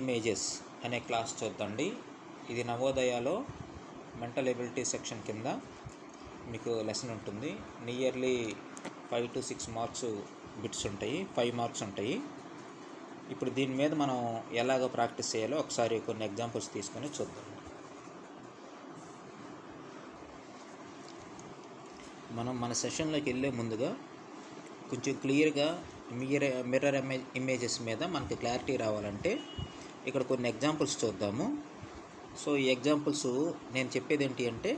Images అనే class చూద్దండి. ఇది నవోదయాలో mental ability section కింద మీకు లెసన్ ఉంటుంది. నియర్లీ 5 to 6 మార్క్స్ బిట్స్ ఉంటాయి, 5 మార్క్స్ ఉంటాయి. ఇప్పుడు దీని మీద మనం ఎలాగ ప్రాక్టీస్ చేయాలో ఒకసారి కొన్ని ఎగ్జాంపుల్స్ తీసుకొని చూద్దాం. మనం మన సెషన్లోకి వెళ్ళే ముందుగా కొంచెం క్లియర్గా మిర్రర్ ఇమేజెస్ మీద మనకు క్లారిటీ రావాలంటే ఇక్కడ కొన్ని ఎగ్జాంపుల్స్ చూద్దాము. సో ఈ ఎగ్జాంపుల్స్ నేను చెప్పేది ఏంటి అంటే,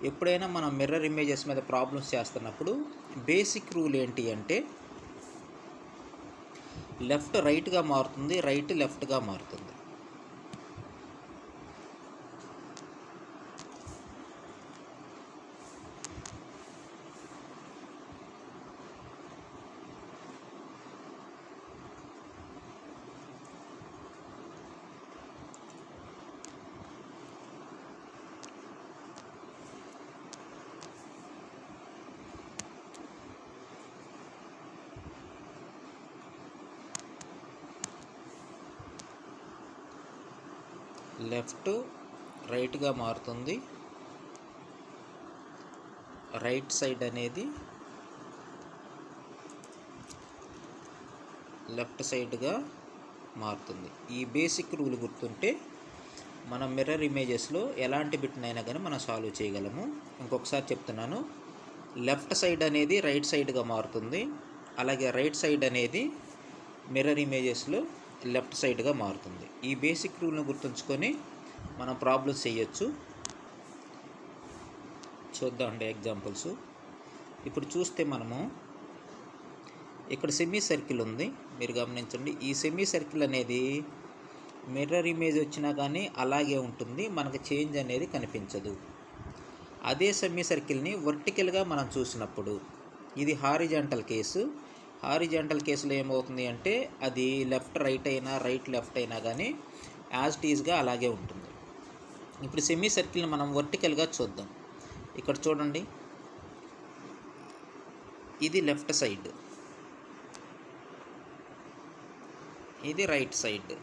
ఎప్పుడైనా మనం మిర్రర్ ఇమేజెస్ మీద ప్రాబ్లమ్స్ చేస్తున్నప్పుడు బేసిక్ రూల్ ఏంటి అంటే, లెఫ్ట్ రైట్గా మారుతుంది, రైట్ లెఫ్ట్గా మారుతుంది. లెఫ్ట్ రైట్గా మారుతుంది, రైట్ సైడ్ అనేది లెఫ్ట్ సైడ్గా మారుతుంది. ఈ బేసిక్ రూల్ గుర్తుంటే మనం మిర్రర్ ఇమేజెస్లో ఎలాంటి బిట్నైనా కానీ మనం సాల్వ్ చేయగలము. ఇంకొకసారి చెప్తున్నాను, లెఫ్ట్ సైడ్ అనేది రైట్ సైడ్గా మారుతుంది, అలాగే రైట్ సైడ్ అనేది మిర్రర్ ఇమేజెస్లో లెఫ్ట్ సైడ్గా మారుతుంది. ఈ బేసిక్ రూల్ని గుర్తుంచుకొని మనం ప్రాబ్లమ్స్ చేయొచ్చు. చూద్దామండి ఎగ్జాంపుల్స్. ఇప్పుడు చూస్తే మనము ఇక్కడ సెమీ సర్కిల్ ఉంది, మీరు గమనించండి. ఈ సెమీ సర్కిల్ అనేది మిర్రర్ ఇమేజ్ వచ్చినా కానీ అలాగే ఉంటుంది, మనకు చేంజ్ అనేది కనిపించదు. అదే సెమీ సర్కిల్ని వర్టికల్గా మనం చూసినప్పుడు, ఇది హారిజాంటల్ కేసు. హారిజాంటల్ కేసులో ఏమవుతుంది అంటే, అది లెఫ్ట్ రైట్ అయినా రైట్ లెఫ్ట్ అయినా కానీ యాజ్ ఇట్ ఈజ్గా అలాగే ఉంటుంది. ఇప్పుడు సెమీ సర్కిల్ని మనం వర్టికల్గా చూద్దాం. ఇక్కడ చూడండి, ఇది లెఫ్ట్ సైడ్, ఇది రైట్ సైడ్.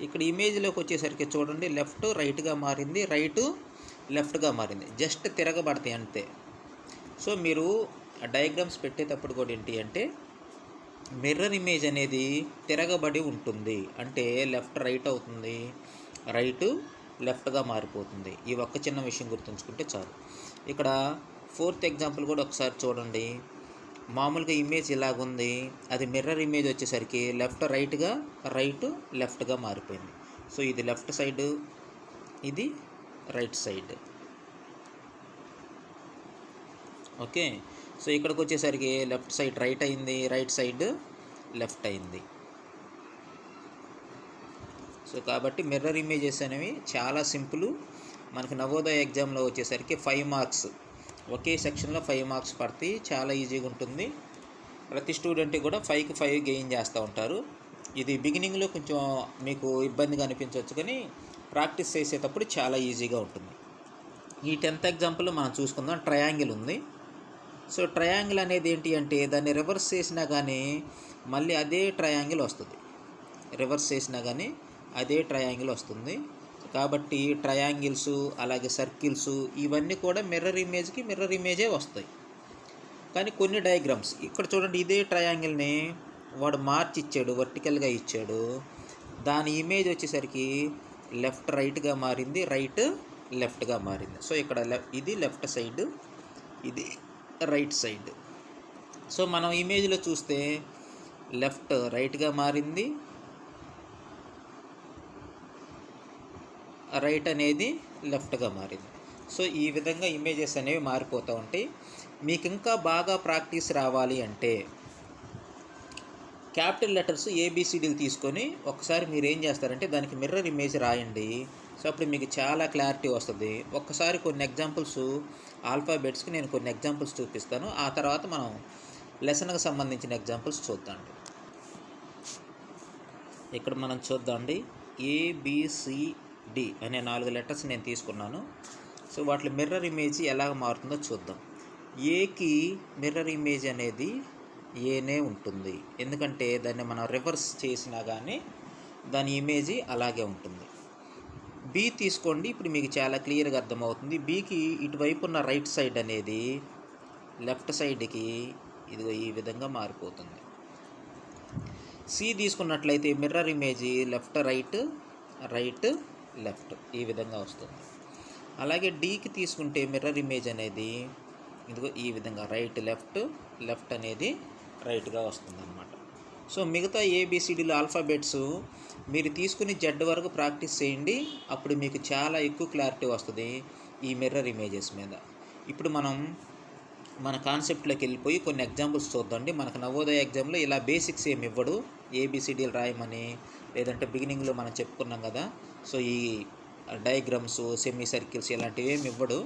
ఇక్కడ ఇమేజ్లోకి వచ్చేసరికి చూడండి, లెఫ్ట్ రైట్గా మారింది, రైట్ లెఫ్ట్గా మారింది, జస్ట్ తిరగబడతాయి అంతే. సో మీరు డయాగ్రామ్స్ పెట్టేటప్పుడు కూడా ఏంటి అంటే, మిర్రర్ ఇమేజ్ అనేది తిరగబడి ఉంటుంది, అంటే లెఫ్ట్ రైట్ అవుతుంది, రైట్ లెఫ్ట్గా మారిపోతుంది. ఈ ఒక్క చిన్న విషయం గుర్తుంచుకుంటే చాలు. ఇక్కడ 4th ఎగ్జాంపుల్ కూడా ఒకసారి చూడండి. మామూలుగా ఇమేజ్ ఇలాగుంది, అది మిర్రర్ ఇమేజ్ వచ్చేసరికి లెఫ్ట్ రైట్గా, రైట్ లెఫ్ట్గా మారిపోయింది. సో ఇది లెఫ్ట్ సైడ్, ఇది రైట్ సైడ్. ఓకే, సో ఇక్కడికి వచ్చేసరికి లెఫ్ట్ సైడ్ రైట్ అయింది, రైట్ సైడ్ లెఫ్ట్ అయింది. సో కాబట్టి మిర్రర్ ఇమేజెస్ అనేవి చాలా సింపుల్. మనకు నవోదయ ఎగ్జామ్లో వచ్చేసరికి 5 మార్క్స్, ఒకే సెక్షన్లో 5 మార్క్స్ పడతాయి. చాలా ఈజీగా ఉంటుంది. ప్రతి స్టూడెంట్కి కూడా 5కి 5 గెయిన్ చేస్తూ ఉంటారు. ఇది బిగినింగ్లో కొంచెం మీకు ఇబ్బందిగా అనిపించవచ్చు, కానీ ప్రాక్టీస్ చేసేటప్పుడు చాలా ఈజీగా ఉంటుంది. ఈ 10th ఎగ్జాంపుల్లో మనం చూసుకుందాం. ట్రయాంగిల్ ఉంది. సో ట్రయాంగిల్ అనేది ఏంటి అంటే, దాన్ని రివర్స్ చేసినా కానీ మళ్ళీ అదే ట్రయాంగిల్ వస్తుంది, రివర్స్ చేసినా కానీ అదే ట్రయాంగిల్ వస్తుంది. కాబట్టి ట్రయాంగిల్స్ అలాగే సర్కిల్స్ ఇవన్నీ కూడా మిర్రర్ ఇమేజ్కి మిర్రర్ ఇమేజే వస్తాయి. కానీ కొన్ని డయాగ్రామ్స్ ఇక్కడ చూడండి, ఇదే ట్రయాంగిల్ని వాడు మార్చి ఇచ్చాడు, వర్టికల్గా ఇచ్చాడు, దాని ఇమేజ్ వచ్చేసరికి లెఫ్ట్ రైట్గా మారింది, రైట్ లెఫ్ట్గా మారింది. సో ఇక్కడ ఇది లెఫ్ట్ సైడ్, ఇది రైట్ సైడ్. సో మనం ఇమేజ్లో చూస్తే లెఫ్ట్ రైట్గా మారింది, రైట్ అనేది లెఫ్ట్గా మారింది. సో ఈ విధంగా ఇమేజెస్ అనేవి మారిపోతూ ఉంటాయి. మీకు ఇంకా బాగా ప్రాక్టీస్ రావాలి అంటే క్యాపిటల్ లెటర్స్ ABCDలు తీసుకొని ఒకసారి మీరు ఏం చేస్తారంటే, దానికి మిర్రర్ ఇమేజ్ రాయండి. సో అప్పుడు మీకు చాలా క్లారిటీ వస్తుంది. ఒక్కసారి కొన్ని ఎగ్జాంపుల్స్ ఆల్ఫాబెట్స్కి నేను కొన్ని ఎగ్జాంపుల్స్ చూపిస్తాను, ఆ తర్వాత మనం లెసన్కి సంబంధించిన ఎగ్జాంపుల్స్ చూద్దామండి. ఇక్కడ మనం చూద్దామండి, ABCD అనే 4 లెటర్స్ నేను తీసుకున్నాను. సో వాటి మిర్రర్ ఇమేజ్ ఎలా మారుతుందో చూద్దాం. ఏకి మిర్రర్ ఇమేజ్ అనేది ఏనే ఉంటుంది, ఎందుకంటే దాన్ని మనం రివర్స్ చేసినా కానీ దాని ఇమేజ్ అలాగే ఉంటుంది. బి తీసుకోండి, ఇప్పుడు మీకు చాలా క్లియర్గా అర్థమవుతుంది. బికి ఇటువైపు ఉన్న రైట్ సైడ్ అనేది లెఫ్ట్ సైడ్కి ఇదిగో ఈ విధంగా మారిపోతుంది. సి తీసుకున్నట్లయితే mirror image left right right left ఈ విధంగా వస్తుంది. అలాగే డీకి తీసుకుంటే మిర్రర్ ఇమేజ్ అనేది ఇదిగో ఈ విధంగా రైట్ లెఫ్ట్ లెఫ్ట్ అనేది రైట్గా వస్తుంది అన్నమాట. సో మిగతా ఏబిసిడీలు ఆల్ఫాబెట్స్ మీరు తీసుకుని జెడ్ వరకు ప్రాక్టీస్ చేయండి, అప్పుడు మీకు చాలా ఎక్కువ క్లారిటీ వస్తుంది ఈ మిర్రర్ ఇమేజెస్ మీద. ఇప్పుడు మనం మన కాన్సెప్ట్లోకి వెళ్ళిపోయి కొన్ని ఎగ్జాంపుల్స్ చూద్దాండి. మనకు నవోదయ ఎగ్జామ్లో ఇలా బేసిక్స్ ఏమి ఇవ్వడు, ఏబిసిడీలు రాయమని, లేదంటే బిగినింగ్లో మనం చెప్పుకున్నాం కదా. సో ఈ డయాగ్రామ్స్ సెమీ సర్కిల్స్ ఇలాంటివి ఏమి ఇవ్వడు,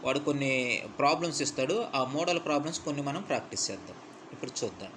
వాడు కొన్ని ప్రాబ్లమ్స్ ఇస్తాడు. ఆ మోడల్ ప్రాబ్లమ్స్ కొన్ని మనం ప్రాక్టీస్ చేద్దాం. ఇప్పుడు చూద్దాం.